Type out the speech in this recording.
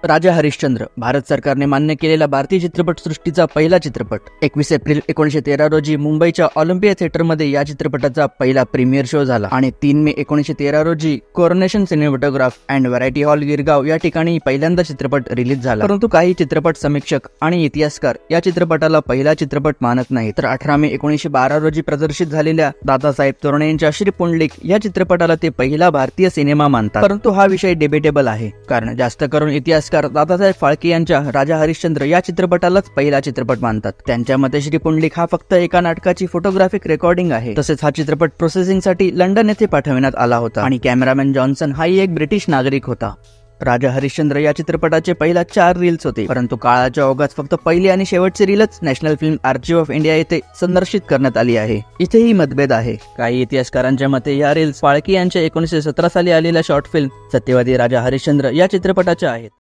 राजा हरिश्चंद्र भारत सरकारने मान्य केलेला भारतीय चित्रपटसृष्टीचा पहिला चित्रपट 21 एप्रिल 1913 रोजी मुंबईच्या ऑलिम्पिया थिएटरमध्ये या चित्रपटाचा पहिला प्रीमियर शो झाला आणि 3 मे 1913 रोजी coronation cinematograph and variety hall Girgaon या ठिकाणी पहिल्यांदा चित्रपट रिलीज झाला। परंतु काही चित्रपट समीक्षक आणि इतिहासकार या चित्रपटाला पहिला चित्रपट मानत नाही, तर 18 मे 1912 रोजी प्रदर्शित झालेल्या दादासाहेब तोरणे यांच्या श्री पुंडलिक या चित्रपटाला ते पहिला भारतीय सिनेमा मानतात। परंतु हा विषय डिबेटेबल आहे, कारण जास्त करून इतिहासकार दादासाहेब फाळके यांच्या राजा हरिश्चंद्र या चित्रपटालाच पहिला चित्रपट मानतात। त्यांच्या मते श्री पुंडलिक हा फक्त एका नाटकाची फोटोग्राफिक रेकॉर्डिंग आहे। तसेच हा चित्रपट प्रोसेसिंगसाठी लंडन येथे पाठवण्यात आला होता आणि कॅमेरामॅन जॉन्सन हाही एक ब्रिटिश नागरिक होता। राजा हरिश्चंद्र या चित्रपटाचे पहिला 4 रील्स होते, परंतु काळाच्या ओघात फक्त पहिली आणि शेवटची रीलच नॅशनल फिल्म आर्चिव्ह ऑफ इंडिया येथे संदर्शित करण्यात आली आहे। इथेही मतभेद आहे। काही इतिहासकारांच्या मते या रील्स फाळके यांच्या 1917 साली आलेल्या शॉर्ट फिल्म सत्यवादी राजा हरिश्चंद्र या चित्रपटाच्या आहेत।